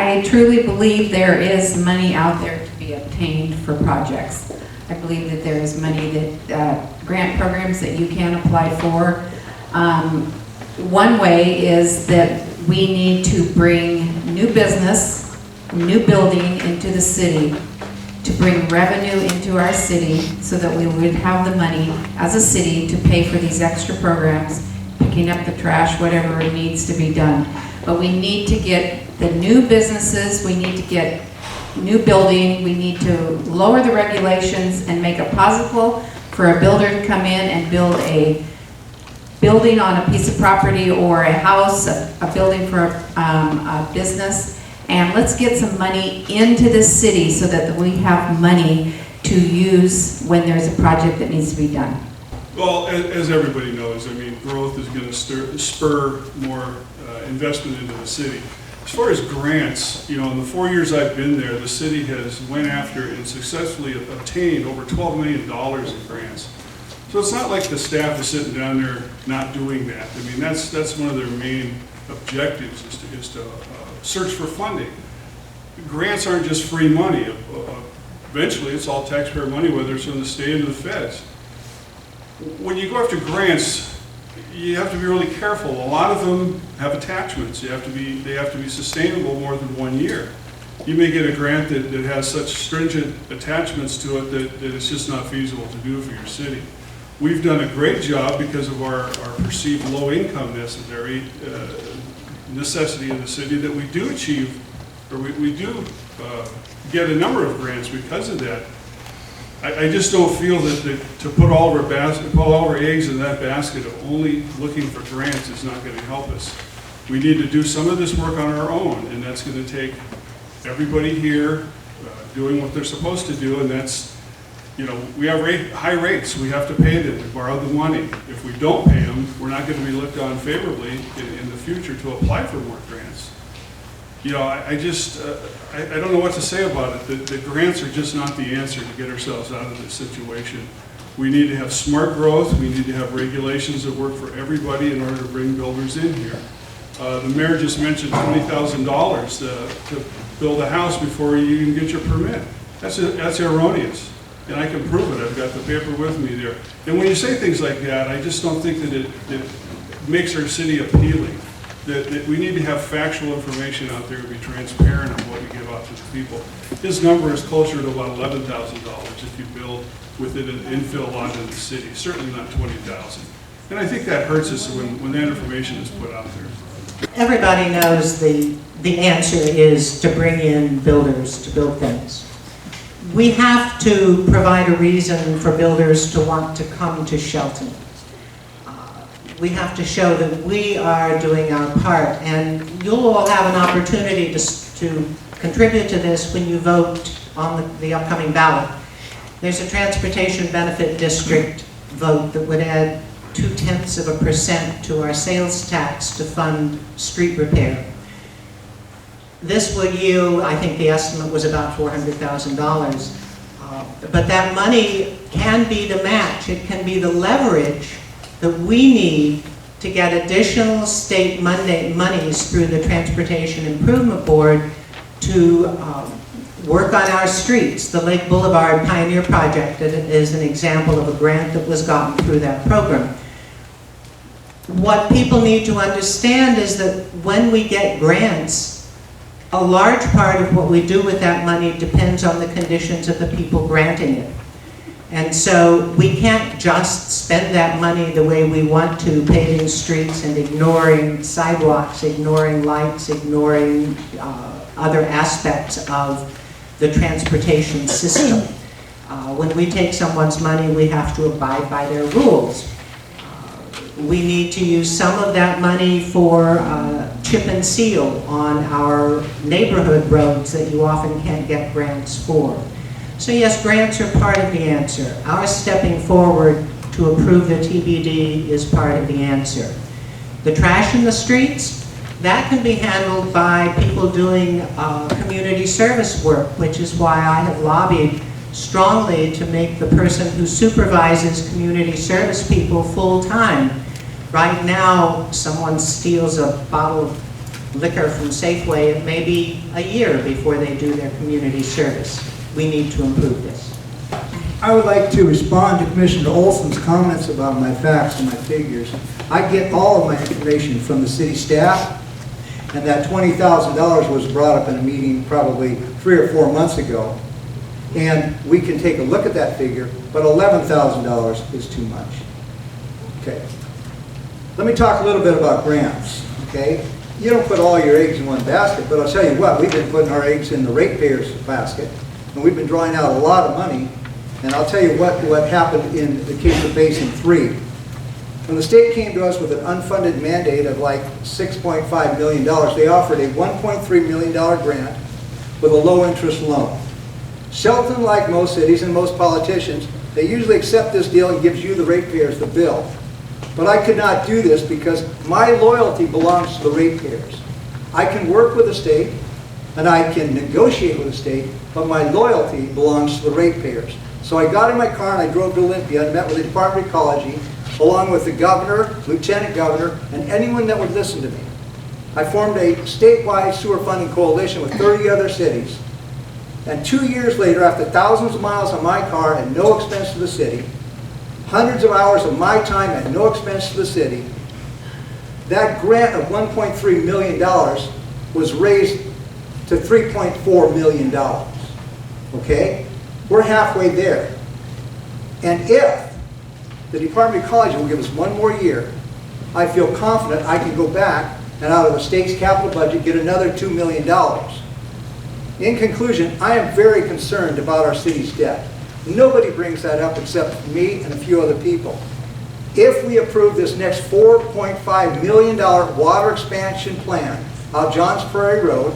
I truly believe there is money out there to be obtained for projects. I believe that there is money that, grant programs that you can apply for. One way is that we need to bring new business, new building into the city to bring revenue into our city so that we would have the money as a city to pay for these extra programs, picking up the trash, whatever needs to be done. But we need to get the new businesses, we need to get new building, we need to lower the regulations and make it possible for a builder to come in and build a building on a piece of property or a house, a building for a business. And let's get some money into the city so that we have money to use when there's a project that needs to be done. Well, as everybody knows, I mean, growth is going to spur more investment into the city. As far as grants, you know, in the 4 years I've been there, the city has went after and successfully obtained over $12 million in grants. So it's not like the staff is sitting down there not doing that. I mean, that's one of their main objectives is to search for funding. Grants aren't just free money. Eventually, it's all taxpayer money, whether it's from the state or the feds. When you go after grants, you have to be really careful. A lot of them have attachments. They have to be sustainable more than 1 year. You may get a grant that has such stringent attachments to it that it's just not feasible to do for your city. We've done a great job because of our perceived low income necessity in the city that we do achieve, or we do get a number of grants because of that. I just don't feel that to put all of our eggs in that basket of only looking for grants is not going to help us. We need to do some of this work on our own, and that's going to take everybody here doing what they're supposed to do, and that's, you know, we have high rates. We have to pay them to borrow the money. If we don't pay them, we're not going to be looked on favorably in the future to apply for more grants. You know, I don't know what to say about it. The grants are just not the answer to get ourselves out of this situation. We need to have smart growth. We need to have regulations that work for everybody in order to bring builders in here. The mayor just mentioned $20,000 to build a house before you even get your permit. That's erroneous, and I can prove it. I've got the paper with me there. And when you say things like that, I just don't think that it makes our city appealing. That we need to have factual information out there to be transparent on what we give out to the people. His number is closer to about $11,000 if you build within an infill lot in the city, certainly not $20,000. And I think that hurts us when that information is put out there. Everybody knows the answer is to bring in builders to build things. We have to provide a reason for builders to want to come to Shelton. We have to show that we are doing our part, and you'll all have an opportunity to contribute to this when you vote on the upcoming ballot. There's a transportation benefit district vote that would add 0.2% to our sales tax to fund street repair. This would yield, I think the estimate was about $400,000. But that money can be the match, it can be the leverage that we need to get additional state monies through the Transportation Improvement Board to work on our streets. The Lake Boulevard Pioneer Project is an example of a grant that was gotten through that program. What people need to understand is that when we get grants, a large part of what we do with that money depends on the conditions of the people granting it. And so we can't just spend that money the way we want to, paving streets and ignoring sidewalks, ignoring lights, ignoring other aspects of the transportation system. When we take someone's money, we have to abide by their rules. We need to use some of that money for chip and seal on our neighborhood roads that you often can't get grants for. So yes, grants are part of the answer. Our stepping forward to approve the TBD is part of the answer. The trash in the streets, that can be handled by people doing community service work, which is why I have lobbied strongly to make the person who supervises community service people full-time. Right now, someone steals a bottle of liquor from Safeway, it may be a year before they do their community service. We need to improve this. I would like to respond to Commissioner Olsen's comments about my facts and my figures. I get all of my information from the city staff, and that $20,000 was brought up in a meeting probably 3 or 4 months ago. And we can take a look at that figure, but $11,000 is too much. Okay. Let me talk a little bit about grants, okay? You don't put all your eggs in one basket, but I'll tell you what, we've been putting our eggs in the ratepayers basket, and we've been drawing out a lot of money. And I'll tell you what happened in the case of Basin 3. When the state came to us with an unfunded mandate of like $6.5 million, they offered a $1.3 million grant with a low-interest loan. Shelton, like most cities and most politicians, they usually accept this deal and gives you, the ratepayers, the bill. But I could not do this because my loyalty belongs to the ratepayers. I can work with the state and I can negotiate with the state, but my loyalty belongs to the ratepayers. So I got in my car and I drove to Olympia and met with the Department of Ecology, along with the governor, lieutenant governor, and anyone that would listen to me. I formed a statewide sewer funding coalition with 30 other cities. And 2 years later, after thousands of miles on my car at no expense to the city, hundreds of hours of my time at no expense to the city, that grant of $1.3 million was raised to $3.4 million. Okay? We're halfway there. And if the Department of Ecology will give us 1 more year, I feel confident I can go back and out of the state's capital budget get another $2 million. In conclusion, I am very concerned about our city's debt. Nobody brings that up except me and a few other people. If we approve this next $4.5 million water expansion plan out Johns Prairie Road,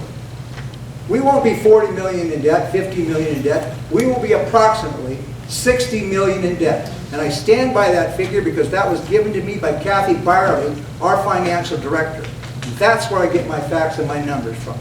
we won't be 40 million in debt, 50 million in debt. We will be approximately 60 million in debt. And I stand by that figure because that was given to me by Kathy Byerly, our financial director. And that's where I get my facts and my numbers from.